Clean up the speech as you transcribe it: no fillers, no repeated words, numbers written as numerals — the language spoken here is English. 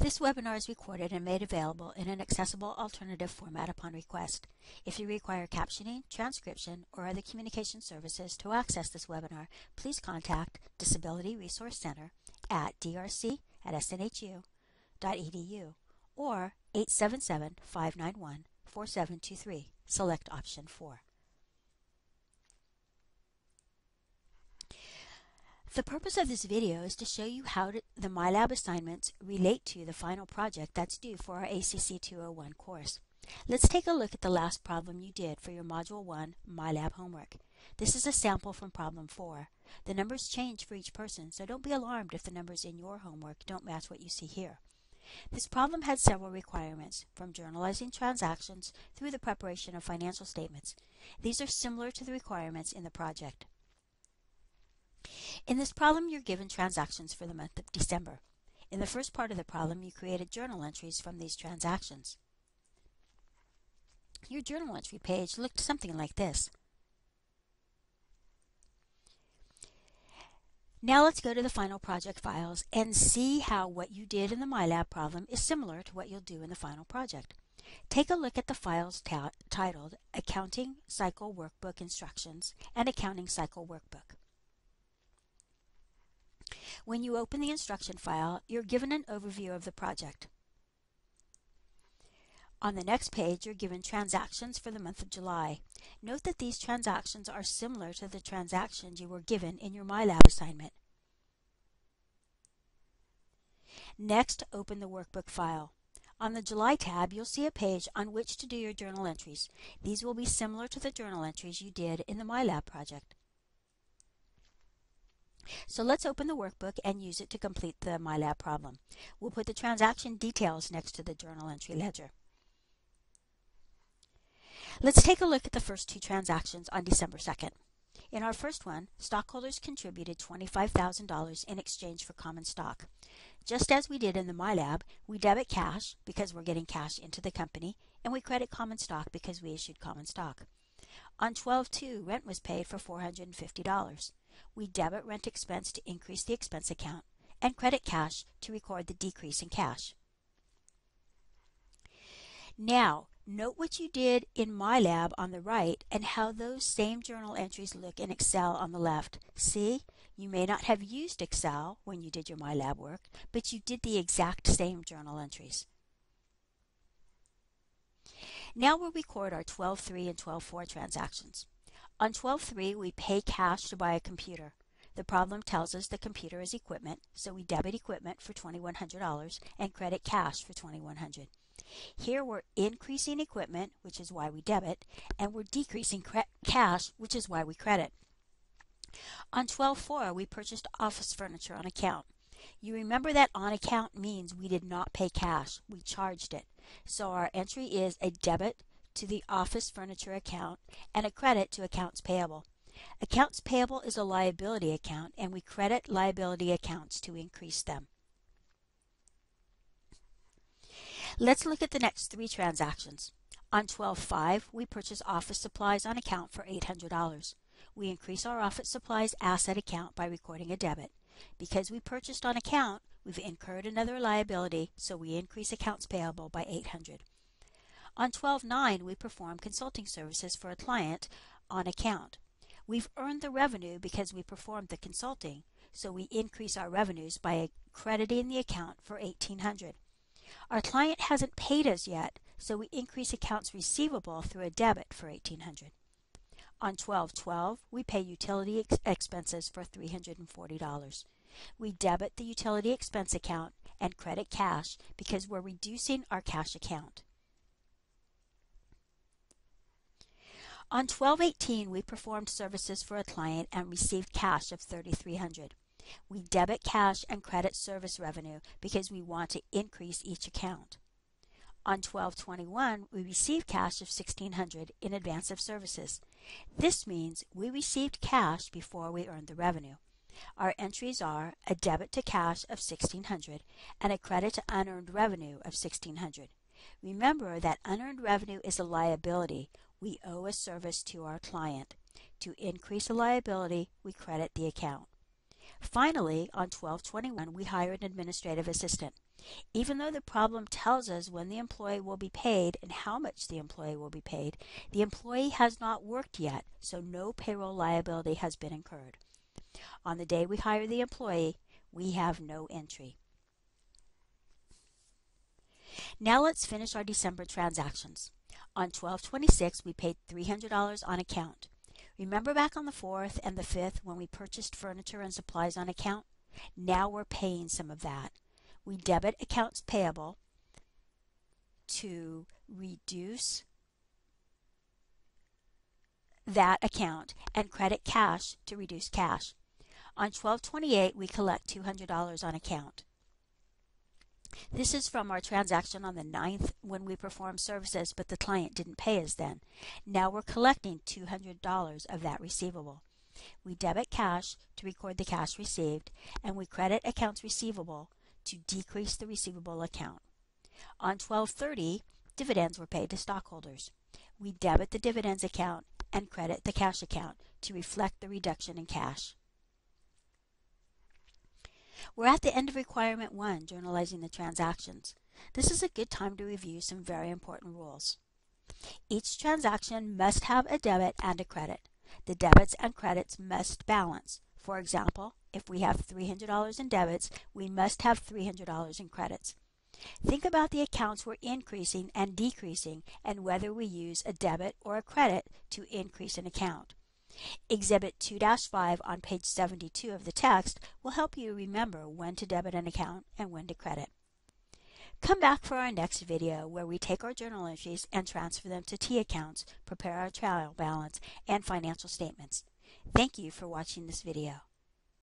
This webinar is recorded and made available in an accessible alternative format upon request. If you require captioning, transcription, or other communication services to access this webinar, please contact Disability Resource Center at drc@snhu.edu or 877-591-4723. Select option 4. The purpose of this video is to show you how the mylab assignments relate to the final project that's due for our ACC 201 course. Let's take a look at the last problem you did for your Module 1 mylab homework. This is a sample from problem 4. The numbers change for each person, so don't be alarmed if the numbers in your homework don't match what you see here. This problem had several requirements, from journalizing transactions through the preparation of financial statements. These are similar to the requirements in the project. In this problem, you're given transactions for the month of December. In the first part of the problem, you created journal entries from these transactions. Your journal entry page looked something like this. Now let's go to the final project files and see how what you did in the mylab problem is similar to what you'll do in the final project. Take a look at the files titled Accounting Cycle Workbook Instructions and Accounting Cycle Workbook. When you open the instruction file, you're given an overview of the project. On the next page, you're given transactions for the month of July. Note that these transactions are similar to the transactions you were given in your mylab assignment. Next, open the workbook file. On the July tab, you'll see a page on which to do your journal entries. These will be similar to the journal entries you did in the mylab project. So let's open the workbook and use it to complete the mylab problem. We'll put the transaction details next to the journal entry ledger. Let's take a look at the first two transactions on December 2nd. In our first one, stockholders contributed $25,000 in exchange for common stock. Just as we did in the mylab, we debit cash because we're getting cash into the company, and we credit common stock because we issued common stock. On 12/2, rent was paid for $450. We debit rent expense to increase the expense account and credit cash to record the decrease in cash. Now, note what you did in mylab on the right and how those same journal entries look in Excel on the left. See, you may not have used Excel when you did your mylab work, but you did the exact same journal entries. Now we'll record our 12/3 and 12/4 transactions. On 12/3, we pay cash to buy a computer. The problem tells us the computer is equipment, so we debit equipment for $2,100 and credit cash for $2,100. Here we're increasing equipment, which is why we debit, and we're decreasing cash, which is why we credit. On 12/4, we purchased office furniture on account. You remember that on account means we did not pay cash, we charged it. So our entry is a debit to the office furniture account and a credit to accounts payable. Accounts payable is a liability account, and we credit liability accounts to increase them. Let's look at the next three transactions. On 12/5, we purchase office supplies on account for $800. We increase our office supplies asset account by recording a debit. Because we purchased on account, we've incurred another liability, so we increase accounts payable by $800. On 12/9, we perform consulting services for a client on account. We've earned the revenue because we performed the consulting, so we increase our revenues by crediting the account for $1,800. Our client hasn't paid us yet, so we increase accounts receivable through a debit for $1,800. On 12/12, we pay utility expenses for $340. We debit the utility expense account and credit cash because we're reducing our cash account. On 12/18, we performed services for a client and received cash of $3,300. We debit cash and credit service revenue because we want to increase each account. On 12/21, we received cash of $1,600 in advance of services. This means we received cash before we earned the revenue. Our entries are a debit to cash of $1,600 and a credit to unearned revenue of $1,600. Remember that unearned revenue is a liability. We owe a service to our client. To increase a liability, we credit the account. Finally, on 12/21, we hire an administrative assistant. Even though the problem tells us when the employee will be paid and how much the employee will be paid, the employee has not worked yet, so no payroll liability has been incurred. On the day we hire the employee, we have no entry. Now let's finish our December transactions. On 12/26, we paid $300 on account. Remember back on the 4th and the 5th when we purchased furniture and supplies on account? Now we're paying some of that. We debit accounts payable to reduce that account and credit cash to reduce cash. On 12/28, we collect $200 on account. This is from our transaction on the 9th when we performed services, but the client didn't pay us then. Now we're collecting $200 of that receivable. We debit cash to record the cash received, and we credit accounts receivable to decrease the receivable account. On 12/30, dividends were paid to stockholders. We debit the dividends account and credit the cash account to reflect the reduction in cash. We're at the end of requirement 1, journalizing the transactions. This is a good time to review some very important rules. Each transaction must have a debit and a credit. The debits and credits must balance. For example, if we have $300 in debits, we must have $300 in credits. Think about the accounts we're increasing and decreasing and whether we use a debit or a credit to increase an account. Exhibit 2-5 on page 72 of the text will help you remember when to debit an account and when to credit. Come back for our next video where we take our journal entries and transfer them to T accounts, prepare our trial balance, and financial statements. Thank you for watching this video.